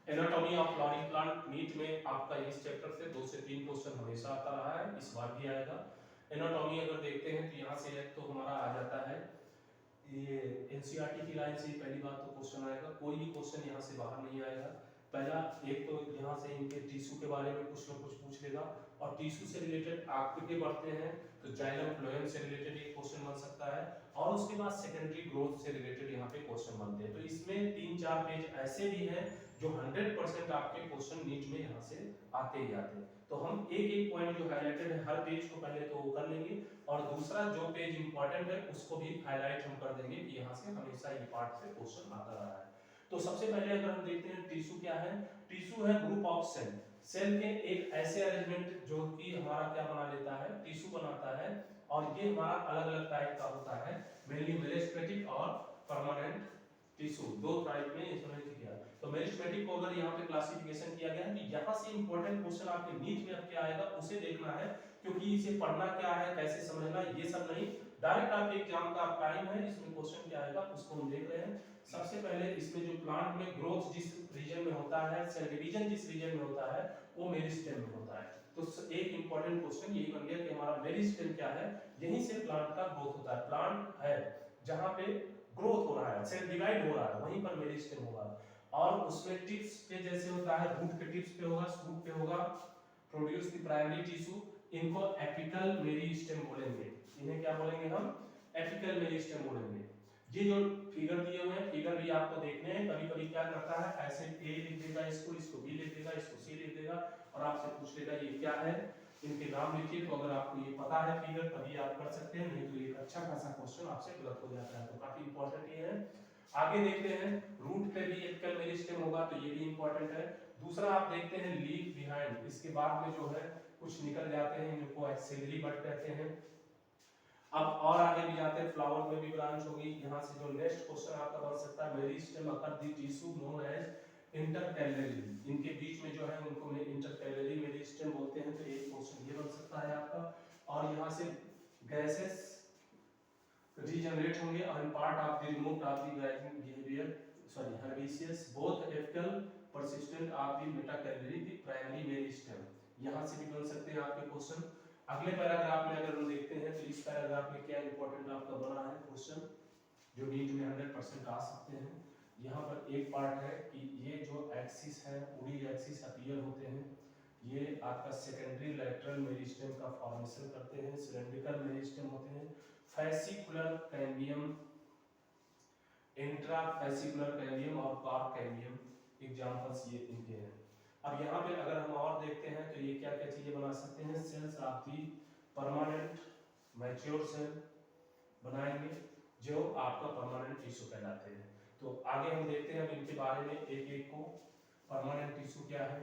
Anatomy of flowering plant NEET में आपका इस चैप्टर से 2 से 3 क्वेश्चन हमेशा आता रहा है, इस बार भी आएगा। एनाटॉमी अगर देखते हैं तो यहाँ से एक तो हमारा आ जाता है ये एनसीईआरटी की लाइन से पहली बात तो क्वेश्चन आएगा, कोई भी क्वेश्चन यहाँ से बाहर नहीं आएगा। पहला एक तो यहाँ से इनके टिश्यू के बारे में कुछ ना कुछ पूछ लेगा, और टिश्यू से रिलेटेड आगे बढ़ते हैं तो जाइलम फ्लोएम से रिलेटेड एक क्वेश्चन बन सकता है, और उसके बाद सेकेंडरी ग्रोथ से रिलेटेड यहाँ पे क्वेश्चन बनते हैं। तो इसमें 3-4 पेज ऐसे भी हैं जो 100% आपके क्वेश्चन नीट में यहाँ से आते ही आते हैं। तो हम एक एक पॉइंट जो हाईलाइटेड है हर पेज को पहले तो वो कर लेंगे, और दूसरा जो पेज इंपॉर्टेंट है उसको भी हाईलाइट हम कर देंगे कि यहाँ से हमेशा ये पार्ट से क्वेश्चन आता रहा है। तो सबसे पहले अगर हम देखते हैं टिश्यू क्या है, टिश्यू है ग्रुप ऑफ सेल, सेल के एक ऐसे अरेंजमेंट जो कि हमारा क्या बना लेता है, टिश्यू बनाता है, और ये हमारा अलग अलग टाइप का होता है, मेनली मेरिस्टेटिक और परमानेंट टिश्यू, दो टाइप में इसमें किया। तो मेरिस्टेटिक को अगर यहाँ पे क्लासिफिकेशन किया गया है तो यहाँ से इंपॉर्टेंट क्वेश्चन आपके नीट में अब क्या आएगा उसे देखना है, क्योंकि इसे पढ़ना क्या है, कैसे समझना, ये सब नहीं, डायरेक्ट आपके एग्जाम का टाइम है, इसमें क्वेश्चन क्या आएगा उसको हम देख रहे हैं। सबसे पहले इसमें जो प्लांट में ग्रोथ जिस रीजन में होता है, सेल डिवीजन जिस रीजन में होता है, वो मेरिस्टेम में होता है। तो एक इंपॉर्टेंट क्वेश्चन यही बन गया कि हमारा मेरिस्टेम क्या है, यहीं से प्लांट का ग्रोथ होता है। प्लांट है जहां पे ग्रोथ हो रहा है, सेल डिवाइड हो रहा है, वहीं पर मेरिस्टेम होगा, और उसमें टिप्स पे जैसे होता है, रूट के टिप्स पे होगा, शूट पे होगा, प्रोड्यूस द प्राइमरी टिश्यू, इनको एपिकल मेरिस्टेम बोलेंगे। इन्हें क्या बोलेंगे हम, एपिकल मेरिस्टेम बोलेंगे। ये जो फिगर दिए हुए हैं, फिगर भी आपको देखने हैं, कभी कभी क्या करता है ऐसे ए लिख देगा, इसको बी लिख देगा, इसको सी लिख देगा, और आपसे पूछ लेगा ये क्या है, इनके नाम लिखिए। तो अगर आपको ये पता है फिगर तभी आप कर सकते हैं, नहीं तो एक अच्छा खासा क्वेश्चन आपसे गलत हो जाता है। तो काफी इंपॉर्टेंट ये है। आगे देखते हैं, रूट पे भी एपिकल मेरिस्टेम होगा, तो ये भी इंपॉर्टेंट है। दूसरा आप देखते हैं लीफ बिहाइंड, इसके बाद में जो है कुछ निकल जाते हैं, इनको एक्सिलरी बड कहते हैं। अब और आगे भी जाते हैं, फ्लावर में भी ब्रांच होगी। यहाँ से जो नेक्स्ट क्वेश्चन आपका बन सकता है, meristem occur the tissue known as intercalary, इनके बीच में जो है उनको इंटरकैलरी मेरिस्टेम बोलते हैं। तो एक क्वेश्चन ये बन सकता है आपका। और यहाँ से गैसेस रीजनरेट होंगे और part of the removed of the grazing behaviour sorry herbaceous both apical persistent of the metacallary the primary meristem, यहाँ से भी बन सकते हैं आपके क्वेश्चन। अगले पैराग्राफ में अगर हम देखते हैं तो इस पैराग्राफ में क्या इंपॉर्टेंट आपका बना है क्वेश्चन जो नीट में 100% आ सकते हैं। यहाँ पर एक पार्ट है कि ये जो एक्सिस है, पूरी एक्सिस अपीयर होते हैं, ये आपका सेकेंडरी लैटरल मेरिस्टेम का फॉर्मेशन करते हैं, सिलेंड्रिकल मेरिस्टेम होते हैं, fascicular cambium, intra fascicular cambium और कार्प कैम्बियम एग्जांपल्स ये इनके हैं। अब यहाँ पे अगर हम और देखते हैं तो ये क्या क्या चीजें बना सकते हैं, cells of the permanent mature cell बनाएंगे जो आपका परमानेंट टिश्यू कहलाते हैं। तो आगे हम देखते हैं अब इनके बारे में एक एक को। परमानेंट टिश्यू क्या है,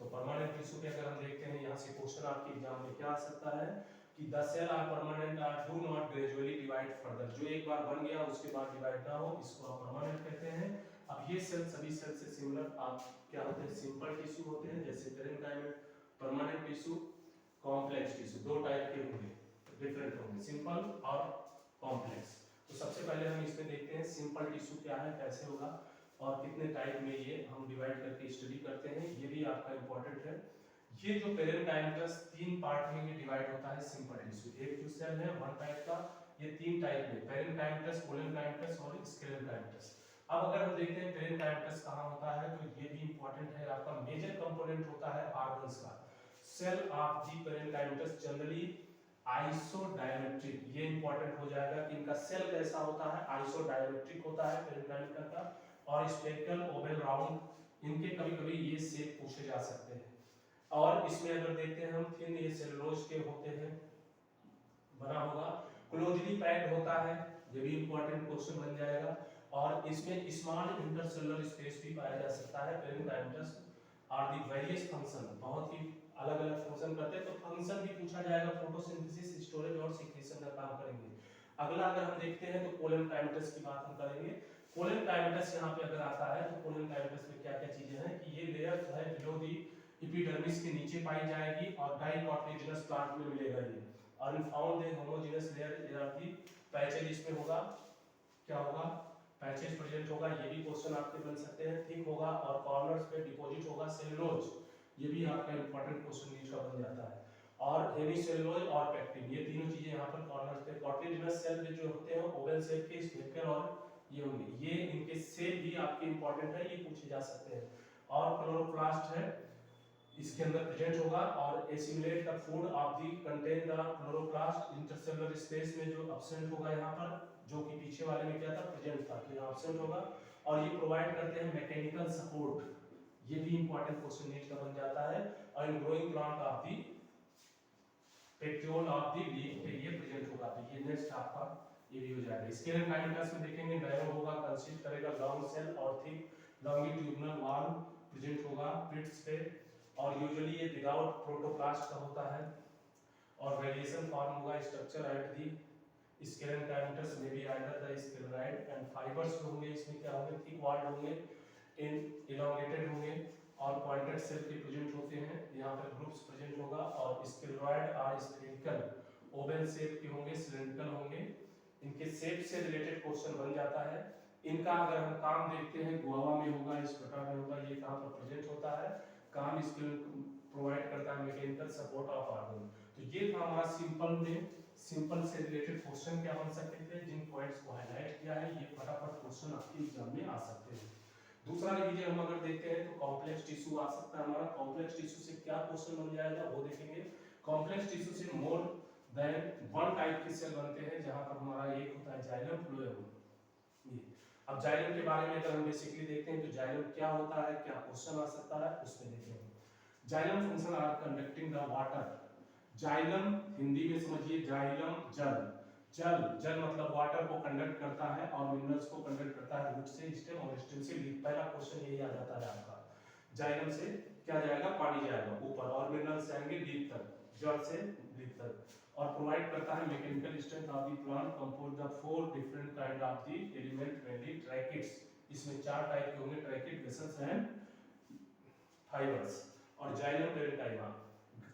तो परमानेंट टिश्यू के अगर हम देखते हैं यहाँ से क्वेश्चन आपके एग्जाम में क्या आ सकता है कि the cell are permanent are do not gradually divide further, जो एक बार बन गया उसके बाद डिवाइड ना हो, इसको आप परमानेंट कहते हैं। अब ये सेल सभी सेल से सिमिलर आप क्या होते हैं, सिंपल टिश्यू होते हैं, जैसे parenchymal, permanent tissue, complex tissue, दो टाइप के होंगे, डिफरेंट होंगे, सिंपल और कॉम्प्लेक्स। तो सबसे पहले हम इसमें देखते हैं सिंपल टिश्यू क्या है, कैसे होगा और कितने टाइप में ये हम डिवाइड करके स्टडी करते हैं, ये भी आपका इंपॉर्टेंट है। ये जो पेरेन्काइमस 3 पार्ट में डिवाइड होता है सिंपल टिश्यू, एक जो सेल है वन टाइप का, ये 3 टाइप में, पेरेन्काइमस, कोलेनकाइमस और स्क्लेरेनकाइमस। अब अगर हम देखते हैं पेरेन्काइमस कहाँ होता है, तो ये भी इंपॉर्टेंट है, आपका मेजर कंपोनेंट होता है ऑर्गन्स का। Cell of the parenchymas generally isodiametric, ये इंपॉर्टेंट हो जाएगा कि इनका सेल कैसा होता है, आइसोडायमेट्रिक होता है पेरेन्काइमस का, और स्पेरिकल ओवल राउंड, इनके कभी कभी ये शेप पूछे जा सकते हैं। और इसमें अगर देखते हैं हम थिन, ये सेलुलोज के होते हैं, बना होगा, क्लोजली पैक्ड होता है, ये भी इंपॉर्टेंट क्वेश्चन बन जाएगा। और इसमें स्मॉल इंटरसेलुलर स्पेस भी पाया जा सकता है। पेरेन्काइमस और दी वेरियस फंक्शन, बहुत ही अलग अलग फंक्शन करते हैं, तो फंक्शन भी पूछा जाएगा, फोटोसिंथेसिस, स्टोरेज और सिक्रेशन का काम करेंगे। अगला अगर हम देखते हैं तो कोलेनकाइमस की बात हम करेंगे। कोलेनकाइमस यहाँ पे अगर आता है तो कोलेनकाइमस में क्या क्या चीजें हैं कि ये लेयर जो है बिलो दी एपिडर्मिस के नीचे पाई जाएगी और डाइकोटिलेडोनस प्लांट में मिलेगा ये, और found the homogenous layer are the patches, इसमें होगा क्या होगा, पैचेज प्रेजेंट होगा, ये भी क्वेश्चन आपके बन सकते हैं, थिक होगा और कॉर्नर्स पे डिपॉजिट होगा सेलुलोज, ये भी आपका इंपॉर्टेंट क्वेश्चन नीच का बन जाता है। और हेमी सेलुलोज और पेक्टिन, ये तीनों चीजें यहाँ पर कॉर्नर्स पे कार्टिलेजिनस सेल जो होते हैं ओवल शेप के स्फेरिकल और ये होंगे, ये इनके सेल भी आपके इंपॉर्टेंट है, ये पूछे जा सकते हैं। और क्लोरोप्लास्ट है, इसके अंदर प्रेजेंट होगा और assimilate the food of the contain the chloroplast intercellular space में जो एब्सेंट होगा यहाँ पर, जो कि पीछे वाले में क्या था प्रेजेंट था, तो यहाँ एब्सेंट होगा। और ये प्रोवाइड करते हैं मैकेनिकल सपोर्ट, ये भी इंपॉर्टेंट क्वेश्चन नीट का बन जाता है। और in growing plant of the petiole of the leaf पे ये प्रेजेंट होगा, तो ये नेक्स्ट आपका ये भी हो जाएगा। स्केलेटन काइनेटिक्स में देखेंगे नैरो होगा, कंसिस्ट करेगा लॉन्ग सेल और थिक लॉन्गिट्यूडिनल वॉल प्रेजेंट होगा पिट्स पे, और यूजुअली ये विदाउट प्रोटोप्लास्ट का होता है। और वेरिएशन फॉर्म होगा structure at the skeleton kinetics में भी आइदर द स्केलेराइड एंड फाइबर्स होंगे, इसमें क्या होंगे थिक वॉल्ड होंगे, इन इलोंगेटेड होंगे और पॉइंटेड सेल के प्रेजेंट होते हैं, यहाँ पर ग्रुप्स प्रेजेंट होगा। और स्क्लेरॉइड और स्फेरिकल ओवल शेप के होंगे, सिलिंड्रिकल होंगे, इनके शेप से रिलेटेड क्वेश्चन बन जाता है। इनका अगर हम काम देखते हैं गुआवा में होगा, इस प्रकार में होगा, ये कहाँ पर प्रेजेंट होता है, काम इसके प्रोवाइड करता है मैकेनिकल सपोर्ट ऑफ ऑर्गन। तो ये था हमारा सिंपल में, सिंपल से रिलेटेड क्वेश्चन क्या बन सकते थे, जिन पॉइंट्स को हाईलाइट किया है, ये फटाफट क्वेश्चन आपके एग्जाम में आ सकते हैं। दूसरा रिवीजन हम अगर देखते हैं तो कॉम्प्लेक्स टिश्यू आ सकता है हमारा, कॉम्प्लेक्स टिश्यू से क्या क्वेश्चन बन जाएगा वो देखेंगे। कॉम्प्लेक्स टिश्यू से मोर देन वन टाइप के सेल बनते हैं, जहां पर हमारा एक होता है जाइलम फ्लोएम। ये अब जाइलम के बारे में अगर हम बेसिकली देखते हैं तो जाइलम क्या होता है, क्या क्वेश्चन आ सकता है उसमें देखेंगे। Xylem function are conducting the water, xylem Hindi में समझिए जाइलम जल, जल जल मतलब वाटर को कंडक्ट करता है और मिनरल्स को कंडक्ट करता है रूट से स्टेम और स्टेम से लीफ। पहला क्वेश्चन यही आ जाता है आपका, जाइलम से क्या जाएगा पानी जाएगा ऊपर और मिनरल्स जाएंगे लीफ तक, जड़ से लीफ तक। और प्रोवाइड करता है mechanical strength of the plant compose the four different kind of the element mainly tracheids, इसमें चार टाइप के होंगे ट्रैकिड वेसल्स एंड फाइबर्स। और जाइलम पेरेंटाइमा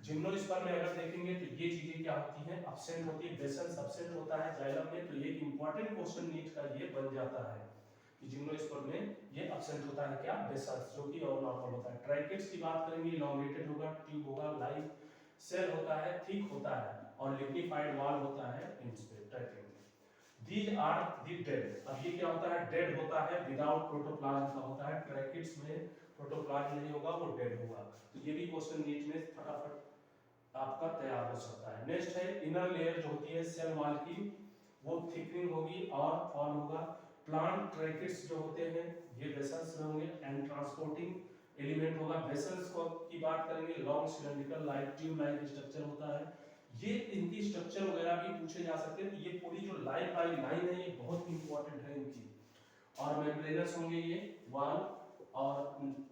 जिम्नोस्पर्म में अगर देखेंगे तो ये चीजें क्या होती हैं एब्सेंट होती है, वेसल्स एब्सेंट होता है जाइलम में, तो ये इंपॉर्टेंट क्वेश्चन नीट का ये बन जाता है कि जिम्नोस्पर्म में ये एब्सेंट होता है क्या वेसल्स, जो कि और नॉर्मल होता है। ट्रैकिड्स की बात करेंगे इलोंगेटेड होगा, ट्यूब होगा, लाइव सेल होता है, थिक होता है और लिग्निफाइड वॉल होता है इंच पे tracheid. These are the dead, अब ये क्या होता है डेड होता है विदाउट प्रोटोप्लाज्म का होता है, ट्रैकिड्स में प्रोटोप्लाज्म नहीं होगा वो डेड होगा। तो ये भी क्वेश्चन नीट में फटाफट आपका तैयार हो सकता है। नेक्स्ट है इनर लेयर जो होती है सेल वॉल की, वो थिकनिंग होगी और फॉर्म होगा। प्लांट ट्रैकिड्स जो होते हैं ये वेसल्स में होंगे एंड ट्रांसपोर्टिंग एलिमेंट होगा। वेसल्स को की बात करेंगे long cylindrical like tube like structure होता है, ये इनकी स्ट्रक्चर वगैरह भी पूछे जा सकते हैं। ये पूरी जो लाइन बाय लाइन है ये बहुत इंपॉर्टेंट है इनकी। और मेम्ब्रेनस होंगे ये वॉल और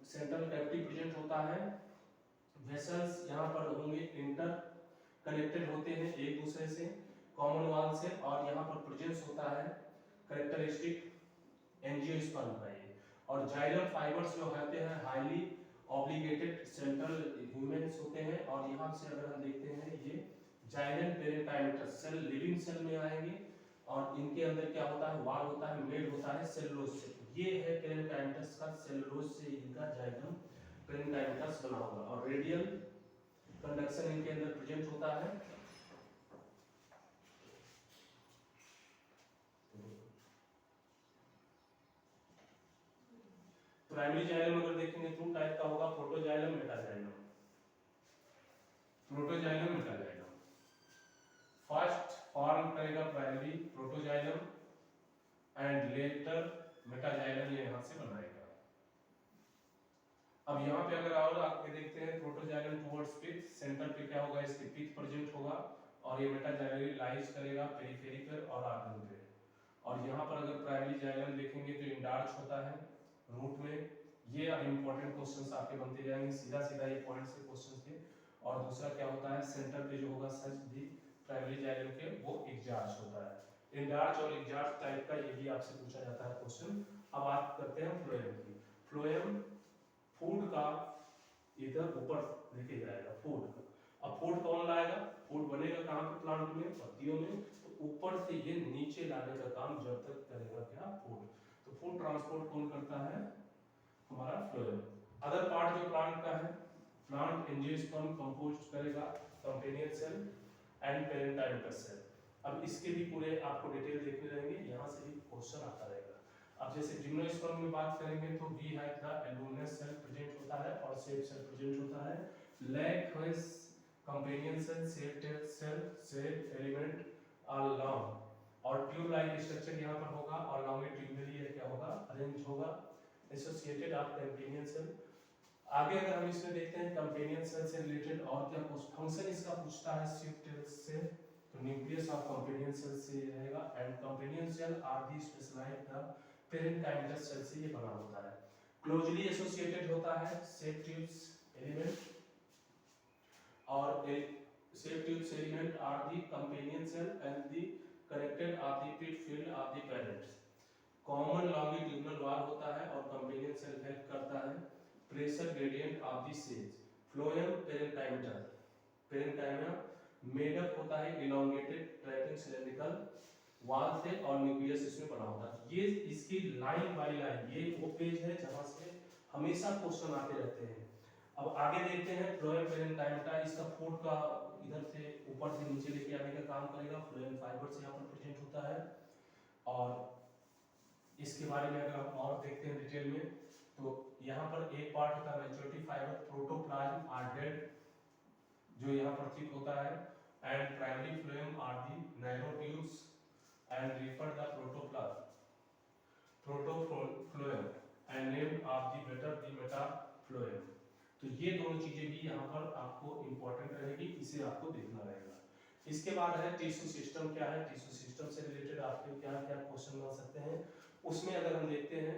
सेंट्रल कैविटी प्रेजेंट होता है। वेसल्स यहाँ पर होंगे इंटर कनेक्टेड होते हैं एक दूसरे से कॉमन वॉल से, और यहाँ पर प्रेजेंस होता है कैरेक्टरिस्टिक एंजियोस्पर्म का ये। और जाइलम फाइबर्स जो होते हैं हाईली ऑब्लिगेटेड सेंट्रल ह्यूमेन्स होते हैं। और यहाँ से अगर हम देखते हैं ये xylem parenchymatous cell living cell में आएंगे और इनके अंदर क्या होता है वॉल होता है मेड होता है सेलुलोज से, ये है पेरेंकाइमेटस का, सेलुलोज से इनका जाइलम पेरेंकाइमेटस बना होगा। और रेडियल कंडक्शन इनके अंदर प्रेजेंट होता है। प्राइमरी जाइलम अगर देखेंगे टू टाइप का होगा, protoxylem metaxylem. Protoxylem metaxylem first form करेगा primary protoxylem and later metaxylem ये यहां से बनाएगा। अब यहाँ पे अगर और आगे देखते हैं प्रोटोजाइलम टुवर्ड्स पिथ, सेंटर पे क्या होगा इसके पिथ प्रेजेंट होगा और ये मेटाजाइलम लाइज करेगा पेरिफेरी पर और आर्गन पे। और यहाँ पर अगर प्राइमरी जाइलम देखेंगे तो इंडार्च होता है रूट में। ये अब इंपॉर्टेंट क्वेश्चंस आपके बनते जाएंगे, सीधा सीधा ये पॉइंट्स के क्वेश्चंस के। और दूसरा क्या होता है सेंटर पे जो होगा सच भी प्राइमरी जाइलम के वो एग्जार्च होता है। इंडार्च और एग्जार्च टाइप का ये भी आपसे पूछा जाता है क्वेश्चन। अब बात करते हैं फ्लोएम की। फ्लोएम फूड का इधर ऊपर लेके जाएगा फूड का। अब फूड कौन लाएगा, फूड बनेगा कहाँ पे प्लांट में पत्तियों में, तो ऊपर से ये नीचे लाने का काम जब तक करेगा क्या फूड। तो फूड ट्रांसपोर्ट कौन करता है? हमारा फ्लोएम। अदर पार्ट जो प्लांट का है, प्लांट एंजियोस्पर्म कंपोस्ट करेगा कंपेनियन सेल एंड पेरेंटाइमस सेल। अब इसके भी पूरे आपको डिटेल देखने रहेंगे, यहाँ से भी क्वेश्चन आता रहेगा। अब जैसे जिम्नोस्पर्म में बात करेंगे तो we have the albuminous cell present होता है और सेप सेल प्रेजेंट होता है। Lacks companion cell, cell element are long और ट्यूब लाइक स्ट्रक्चर यहाँ पर होगा और लॉन्गिट्यूडिनली क्या होगा? अरेंज होगा। Associated of companion cell. आगे अगर हम इसमें देखते हैं कंपेनियन सेल से रिलेटेड और क्या फंक्शन इसका पूछता है शिफ्ट से, तो न्यूक्लियस ऑफ कंपेनियन सेल से रहेगा and companion cell are the specialised the parenchymas cell से ये बना होता है। क्लोजली एसोसिएटेड होता है सेप ट्यूब्स एलिमेंट और sieve tubes element are the companion cell and the connected of the pit field of the parents. Common longitudinal wall होता है और कंपेनियन सेल हेल्प करता है pressure gradient of the cells. Phloem parenchyma made up होता है elongated trekking cylindrical वाल से और न्यूक्लियस इसमें बना होता है। ये इसकी लाइन बाय लाइन ये वो पेज है जहां से हमेशा क्वेश्चन आते रहते हैं। अब आगे देखते हैं फ्लोएम पेरेंकाइमा, इसका फूड का इधर से ऊपर से नीचे लेके आने का काम करेगा। फ्लोएम फाइबर से यहाँ पर प्रेजेंट होता है और इसके बारे में अगर हम और देखते हैं डिटेल में तो यहाँ पर एक पार्ट होता है maturity fibre protoplasm are dead जो यहाँ पर ठीक होता है and primary phloem are the narrow tubes and refer the protophloem and named of the better the metaphloem. तो ये दोनों चीजें भी यहाँ पर आपको इंपॉर्टेंट रहेगी, इसे आपको देखना रहेगा। इसके बाद है टिश्यू सिस्टम। क्या है टिश्यू सिस्टम से रिलेटेड आपके क्या क्या क्वेश्चन बन सकते हैं, उसमें अगर हम देखते हैं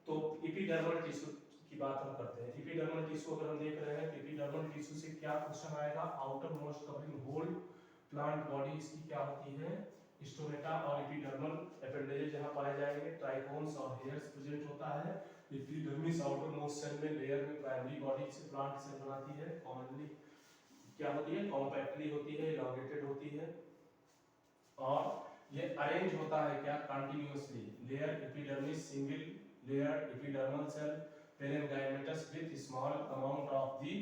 तो एपिडर्मल टिश्यू की बात हम करते हैं। एपिडर्मल टिश्यू अगर हम देख रहे हैं तो एपिडर्मल टिश्यू से क्या क्वेश्चन आएगा? Outermost covering whole plant body इसकी क्या होती है? स्टोमेटा और एपिडर्मल एपेंडेज जहां पाए जाएंगे। ट्राइकोन्स और हेयर्स प्रेजेंट होता है। एपिडर्मिस आउटर मोस्ट सेल में लेयर में प्राइमरी बॉडी से प्लांट सेल बनाती है। कॉमनली क्या होती है? कॉम्पैक्टली होती है, इलॉन्गेटेड होती है और ये अरेंज होता है क्या? Continuously. Layer epidermis single layer epidermal cell parenchymatous with small amount of the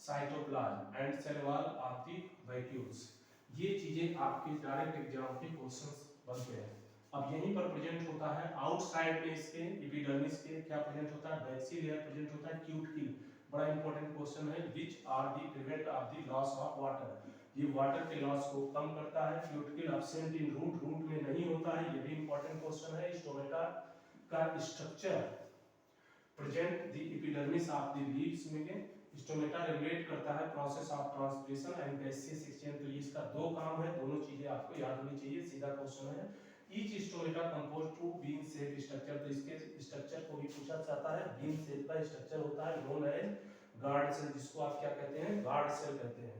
cytoplasm and cell wall of the vacuoles। ये चीजें आपके डायरेक्ट एग्जाम के क्वेश्चंस बनते हैं। अब यहीं पर प्रेजेंट होता है आउटसाइड में इसके एपिडर्मिस के क्या प्रेजेंट होता है? वैक्सी लेयर प्रेजेंट होता है। क्यूटिकल बड़ा इंपॉर्टेंट क्वेश्चन है। Which are the prevent of the loss of water, ये वाटर के लॉस को कम करता है। Cuticle absent in root, root में नहीं होता है, ये भी इंपॉर्टेंट क्वेश्चन है। स्टोमेटा का structure present the epidermis of the leaves में। स्टोमेटा रेगुलेट करता है process of transpiration and gaseous exchange. तो इसका दो काम है, दोनों चीजें आपको याद होनी चाहिए। सीधा क्वेश्चन है। Each stomata composed to bean shape structure, तो इसके स्ट्रक्चर को भी पूछा जाता है। बीन शेप का स्ट्रक्चर होता है नोन एज गार्ड सेल, जिसको आप क्या कहते हैं? गार्ड सेल कहते हैं।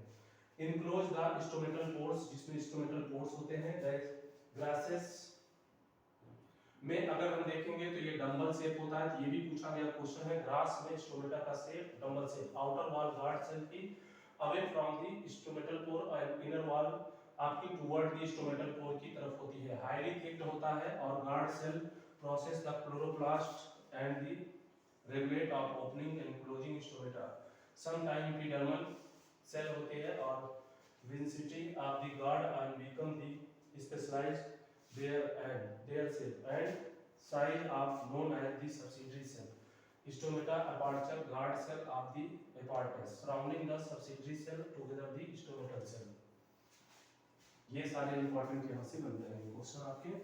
इनक्लोज द स्टोमेटल पोर्स, जिसमें स्टोमेटल पोर्स होते हैं। ग्रासेस में अगर हम देखेंगे तो ये डंबल शेप होता है, तो ये भी पूछा गया क्वेश्चन है। ग्रास में स्टोमेटा का shape dumbbell shape. Outer wall guard cell की away from the stomatal pore और इनर वॉल आपकी टुवर्ड द स्टोमेटल पोर की तरफ होती है। हाईली थिक्ड होता है और guard cell process the chloroplast and the regulate of opening and closing stomata. Some time epidermal cell होते हैं और vicinity of the guard and become the specialised their shape and size of known as the subsidiary cell. Stomata aperture guard cell of the apparatus surrounding the subsidiary cell together the stomatal cell। ये सारे important यहाँ से बनते हैं question आपके।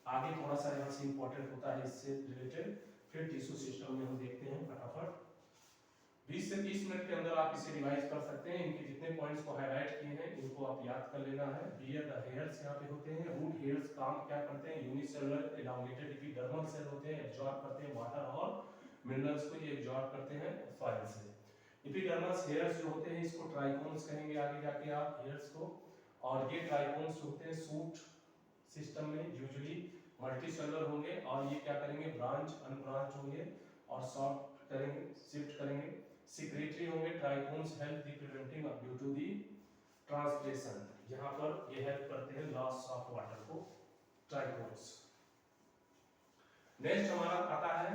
आगे थोड़ा सा यहाँ से इंपॉर्टेंट होता है इससे रिलेटेड। फिर टिश्यू सिस्टम में हम देखते हैं फटाफट। 20 से 30 मिनट के अंदर आप इसे रिवाइज कर सकते हैं। इनके जितने पॉइंट्स को हाईलाइट किए हैं इनको आप याद कर लेना है। बियर द हेयर्स यहाँ पे होते हैं। रूट हेयर्स काम क्या करते हैं? यूनिसेलुलर एलोंगेटेड एपिडर्मल सेल होते हैं, एब्जॉर्ब करते हैं वाटर और मिनरल्स को, ये एब्जॉर्ब करते हैं सॉइल से। एपिडर्मस हेयर्स जो होते हैं इसको ट्राइकोन्स कहेंगे आगे जाके आप हेयर्स को। और ये ट्राइकोन्स होते हैं सूट सिस्टम में यूजुअली मल्टीसेलुलर होंगे और ये क्या करेंगे? ब्रांच अनब्रांच होंगे और सॉर्ट करेंगे, शिफ्ट करेंगे। सिक्रेटरी होंगे। Trichomes help the preventing due to the transpiration, यहाँ पर ये हेल्प करते हैं लॉस ऑफ वाटर को ट्राइकोन्स। नेक्स्ट हमारा आता है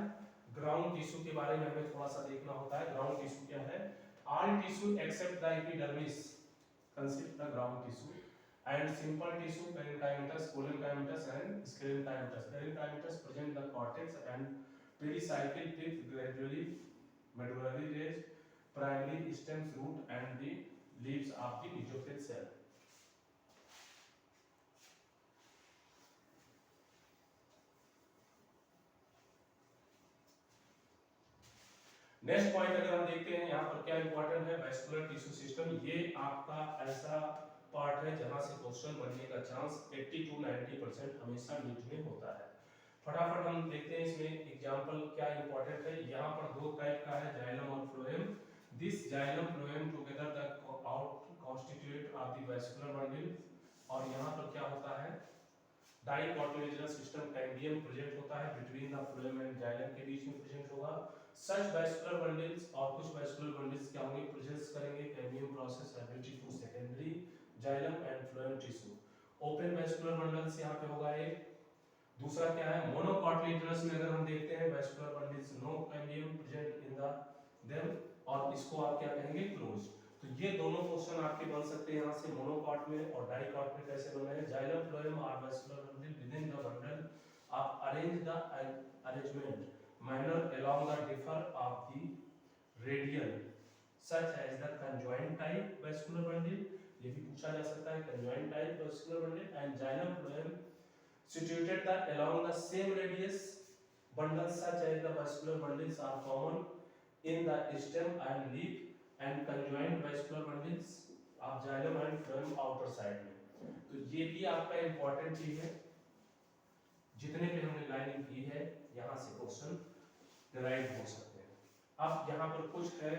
ग्राउंड टिश्यू के बारे में हमें थोड़ा सा देखना होता है। ग्राउंड टिश्यू क्या है? All tissue except the epidermis consist the ground tissue and simple tissue parenchymatous, collenchymatous and sclerenchymatous. Parenchymatous present the cortex and pericycle with gradually medullary rays, primary stems, root and the leaves of the mesophyll cell. Next point अगर हम देखते हैं यहाँ पर क्या important है, vascular tissue system. ये आपका ऐसा पार्ट है जहां से क्वेश्चन बनने का चांस 80 to 90% हमेशा नीट में होता है। फटाफट हम देखते हैं इसमें एग्जांपल क्या इंपॉर्टेंट है। यहाँ पर दो टाइप का है, जाइलम और phloem. This xylem phloem together the out constitute of the vascular bundle. और यहाँ पर क्या होता है, डाइकोटिलेडनस सिस्टम कैम्बियम प्रेजेंट होता है between the phloem and xylem के बीच में प्रेजेंट होगा। सच वैस्कुलर बंडल्स और कुछ वैस्कुलर बंडल्स क्या होंगे, प्रेजेंस करेंगे cambium process ability to secondary xylem and phloem tissue. Open vascular bundles यहाँ पे होगा एक। दूसरा क्या है, मोनोकॉटिलेडनस में अगर हम देखते हैं vascular bundles no cambium present in the them, और इसको आप क्या कहेंगे, क्लोज। तो ये दोनों क्वेश्चन आपके बन सकते हैं यहाँ से, मोनोकॉट में और डाइकॉट में कैसे बन रहे हैं। जाइलम फ्लोएम और vascular bundle within the bundle आप arrange the arrangement manner along the differ of the radial such as the conjoint type vascular bundle, ये भी पूछा जा सकता है conjoint type vascular bundle, and xylem phloem situated the along the same radius bundles such as the vascular bundles are common in the stem and leaf and conjoint vascular bundles of xylem and phloem outer side में। तो ये भी आपका important चीज है, जितने पे हमने लाइनिंग की है यहाँ से क्वेश्चन डिराइव हो सकते हैं। अब यहाँ पर कुछ है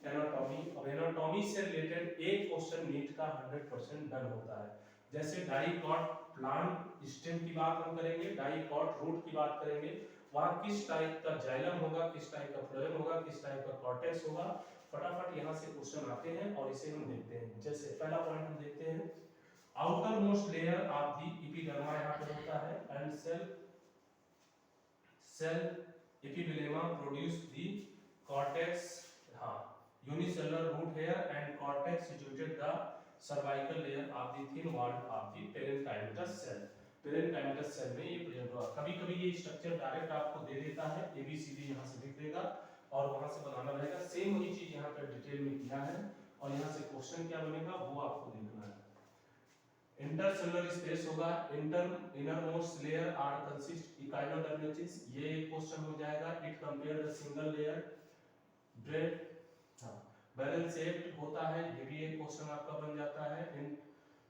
एनाटॉमी। अब एनाटॉमी से रिलेटेड एक क्वेश्चन नीट का 100% डन होता है। जैसे डाइकॉट प्लांट स्टेम की बात हम करेंगे, डाइकॉट रूट की बात करेंगे, वहाँ किस टाइप का जाइलम होगा, किस टाइप का फ्लोएम होगा, किस टाइप का कॉर्टेक्स होगा। फटाफट यहाँ से क्वेश्चन आते हैं और इसे हम देखते हैं। जैसे पहला पॉइंट हम देखते हैं, outermost layer of the epidermis यहाँ पर होता है and cell epiblema produce the cortex, हाँ, unicellular root hair and cortex situated the cervical layer of the thin wall of the parenchymatous cell. Parenchymatous cell में ये present होगा। कभी-कभी ये स्ट्रक्चर डायरेक्ट आपको दे देता है, एबीसीडी यहाँ से लिख देगा और वहां से बनाना रहेगा। सेम वही चीज यहाँ पे डिटेल में किया है और यहाँ से क्वेश्चन क्या बनेगा वो आपको देखना है। इंटरसेलुलर स्पेस होगा, इनरमोस्ट लेयर आर कंसिस्ट इकाइनोडर्मेटिस, ये एक क्वेश्चन हो जाएगा। It compare the single layer bread, हां, बैरल शेप्ड होता है, ये भी एक क्वेश्चन आपका बन जाता है। In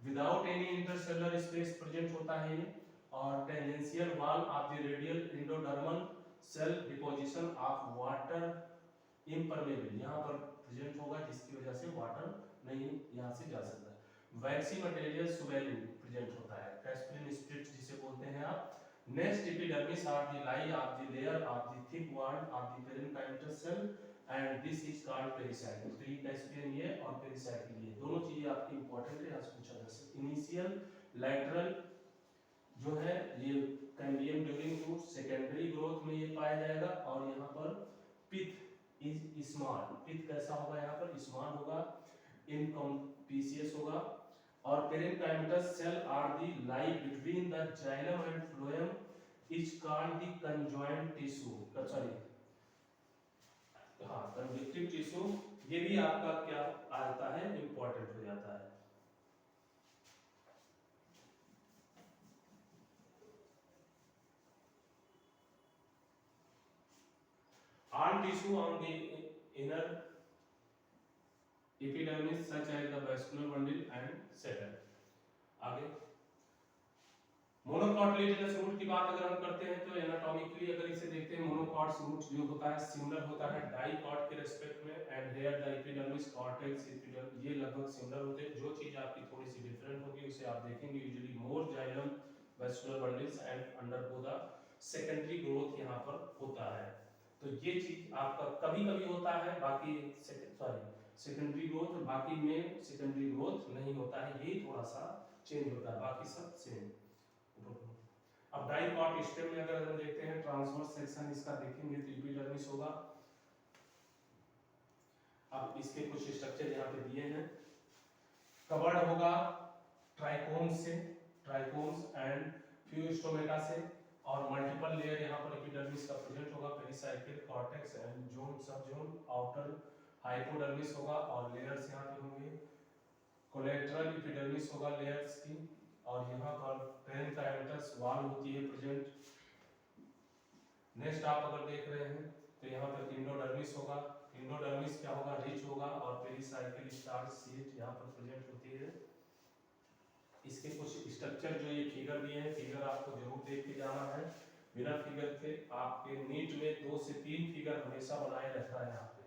without any intercellular space present होता है ये। और tangential wall of the radial endodermal cell deposition of water impermeable यहाँ पर प्रेजेंट होगा, जिसकी वजह से वाटर नहीं यहाँ से जा सकता। वैक्सी मटेरियल स्वेलिंग प्रेजेंट होता है, कैस्परिन स्प्लिट जिसे बोलते हैं आप। Next epidermis are the lie of the layer of the thick wall of the parenchymatous cell and this is called pericycle. तो ये कैस्परिन ये और पेरिसाइकिल ये दोनों चीजें आपकी इंपॉर्टेंट है, आज पूछा जा सकता है। इनिशियल लैटरल जो है ये cambium during to secondary growth में ये पाया जाएगा। और यहाँ पर पिथ इज स्मॉल, पिथ कैसा होगा, यहाँ पर स्मॉल होगा, इनकॉम्पिशियस होगा। और parenchymatous cell are the lie between the xylem and phloem is called the conjoint tissue, sorry, हाँ, कन्वेक्टिव टिश्यू। ये भी आपका क्या आता है, इंपॉर्टेंट हो जाता है। All tissue on the inner epidermis such as the vascular bundle and septum। आगे मोनोकॉटिलेडनस रूट की बात अगर हम करते हैं तो एनाटॉमिकली अगर इसे देखते हैं, मोनोकॉट्स रूट जो होता है सिमिलर होता है डाइकॉट के रिस्पेक्ट में, and here the epidermis cortex epiderm ये लगभग सिमिलर होते हैं। जो चीज आपकी थोड़ी सी डिफरेंट होगी उसे आप देखेंगे। Usually more xylem vascular bundles and undergo the secondary growth यहाँ पर होता है। तो ये चीज आपका कभी-कभी होता है, बाकी सेकेंडरी ग्रोथ, बाकी में सेकेंडरी ग्रोथ नहीं होता है, ये थोड़ा सा चेंज होता है, बाकी सब सेम। अब डाइकॉट स्टेम में अगर हम देखते हैं ट्रांसवर्स सेक्शन इसका देखेंगे तो एपिडर्मिस होगा। अब इसके कुछ स्ट्रक्चर यहाँ पे दिए हैं। कवर्ड होगा ट्राइकोम्स से, ट्राइकोम्स एंड फ्यू स्टोमेटा से, और मल्टीपल लेयर यहाँ पर एपिडर्मिस का प्रेजेंट होगा, पेरिसाइकिल, कॉर्टेक्स एंड जोन, सब जोन, आउटर हाइपोडर्मिस होगा और लेयर्स यहाँ पे होंगे। कोलेटरल एपिडर्मिस होगा लेयर्स की, और यहाँ पर पेरेन्काइमटस वॉल होती है प्रेजेंट। नेक्स्ट आप अगर देख रहे हैं तो यहाँ पर इंडोडर्मिस होगा। इंडोडर्मिस क्या होगा, रिच होगा, और पेरिसाइकिल स्टार्च शीट यहाँ पर प्रेजेंट होती है। इसके कुछ स्ट्रक्चर जो ये फिगर दिए हैं, फिगर आपको जरूर देख के जाना है। बिना फिगर के आपके नीट में 2 से 3 फिगर हमेशा बनाए रहता है। यहाँ पे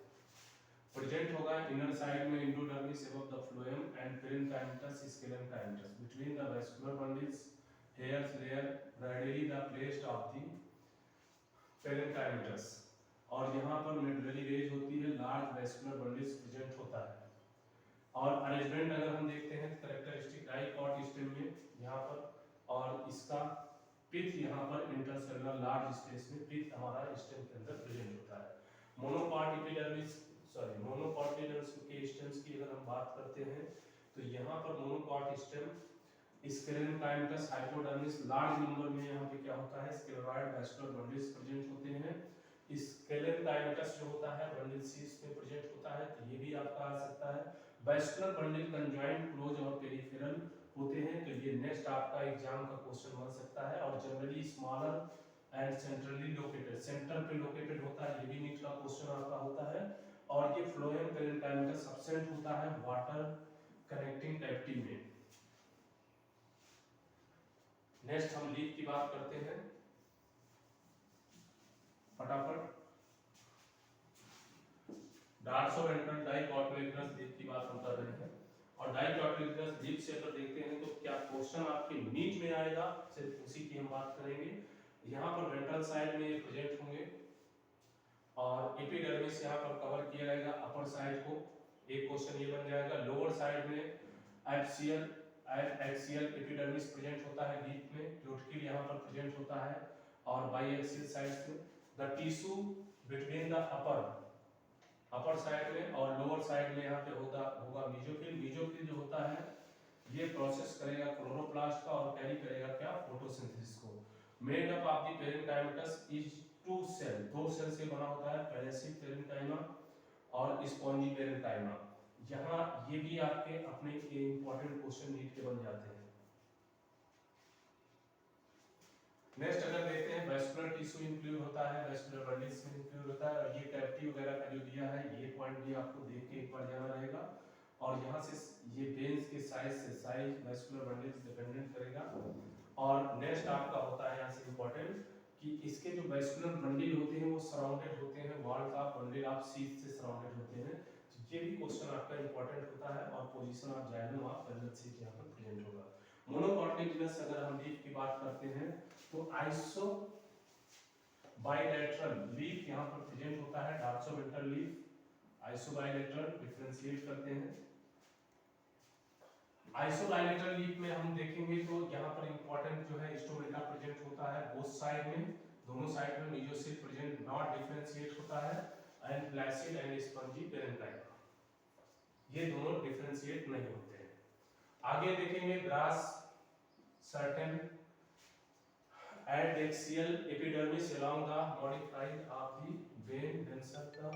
प्रेजेंट होगा इनर साइड में endodermis above the phloem and parenchymatous sclerenchymatous between the vascular bundles hairs layer radially the placed of the parenchymatous, और यहाँ पर मेडुलरी रेज होती है, लार्ज वैस्कुलर बंडल्स प्रेजेंट होता है। और अरेंजमेंट अगर हम देखते हैं कैरेक्टरिस्टिक डाइकॉट स्टेम में यहाँ पर, और इसका पिथ यहाँ पर इंटरसेलुलर लार्ज स्पेस में पिथ हमारा स्टेम के अंदर प्रेजेंट होता है। मोनोपार्ट एपिडर्मिस मोनोपार्ट के स्टेम्स की अगर हम बात करते हैं तो यहाँ पर मोनोपार्ट स्टेम स्क्लेरेनकाइमटस हाइपोडर्मिस लार्ज नंबर में यहाँ पे क्या होता है, स्क्लेरॉइड वैस्कुलर बंडल्स प्रेजेंट होते हैं। स्क्लेरेनकाइमटस जो होता है बंडल शीट्स में प्रेजेंट होता है, तो ये भी आपका आ सकता है। वैस्कुलर बंडल कंजॉइंट, क्लोज और पेरिफेरल होते हैं, तो ये नेक्स्ट आपका एग्जाम का क्वेश्चन बन सकता है। और generally smaller and centrally located, centre पे लोकेटेड होता है, ये भी नीट का क्वेश्चन आपका होता है। और ये फ्लोएम पेरेन्काइमटस एब्सेंट होता है वाटर कनेक्टिंग कैविटी में। नेक्स्ट हम लीफ की बात करते हैं फटाफट। डॉर्सोवेंट्रल डाइकोटिलेडोनस लीफ की बात हम कर रहे हैं, और डाइकोटिलेडोनस लीफ से अगर देखते हैं तो क्या क्वेश्चन आपके नीट में आएगा, सिर्फ उसी की हम बात करेंगे। यहाँ पर वेंट्रल साइड में ये प्रेजेंट होंगे, और एपिडर्मिस यहाँ पर कवर किया जाएगा अपर साइड को, एक क्वेश्चन ये बन जाएगा। लोअर साइड में एक्सियल एपिडर्मिस प्रेजेंट होता है लीफ में, क्यूटिकल यहाँ पर प्रेजेंट होता है, और बाइएक्सियल साइड में the tissue between the upper side में और लोअर साइड में यहाँ पे होगा मीजोफिल। मीजोफिल जो होता है ये प्रोसेस करेगा क्लोरोप्लास्ट का और कैरी करेगा क्या, फोटोसिंथेसिस को। Made up of the parenchymatous is 2 cell, 2 cell से बना होता है, पैरेसिक पेरेन्काइमा और स्पॉन्जी पेरेन्काइमा। यहाँ ये भी आपके अपने इंपॉर्टेंट क्वेश्चन नीट के बन जाते हैं। नेक्स्ट अगर देखते हैं वैस्कुलर टिश्यू इंक्लूड होता है, वैस्कुलर बंडल्स में इंक्लूड होता है, और ये कैविटी वगैरह का जो दिया है ये पॉइंट भी आपको देख के एक बार जाना रहेगा। और यहाँ से ये वेन्स के साइज से साइज वैस्कुलर बंडल्स डिपेंडेंट करेगा। और नेक्स्ट आपका होता है यहाँ से इंपॉर्टेंट कि इसके जो वैस्कुलर बंडल होते हैं वो सराउंडेड होते हैं, वॉल का बंडल आप शीथ से सराउंडेड होते हैं, तो ये भी क्वेश्चन आपका इंपॉर्टेंट होता है। और position of xylem of parallel sheet यहाँ पर प्रेजेंट होगा। मोनोकॉटिलेडोनस अगर हम लीफ की बात करते हैं तो आइसो बाइलेटरल लीफ यहाँ पर प्रेजेंट होता है, डॉर्सोवेंट्रल लीफ आइसो बाइलेटरल डिफरेंशिएट करते हैं। आइसो बाइलेटरल लीफ में हम देखेंगे तो यहाँ पर इंपॉर्टेंट जो है स्टोमेटा प्रेजेंट होता है बोथ साइड में, दोनों साइड में मेसोसिल प्रेजेंट नॉट डिफरेंशिएट होता है, and flaccid and spongy parenchyma, ये दोनों डिफरेंशिएट नहीं होते हैं। आगे देखेंगे grass certain adaxial epidermis along the modified of the vein denser the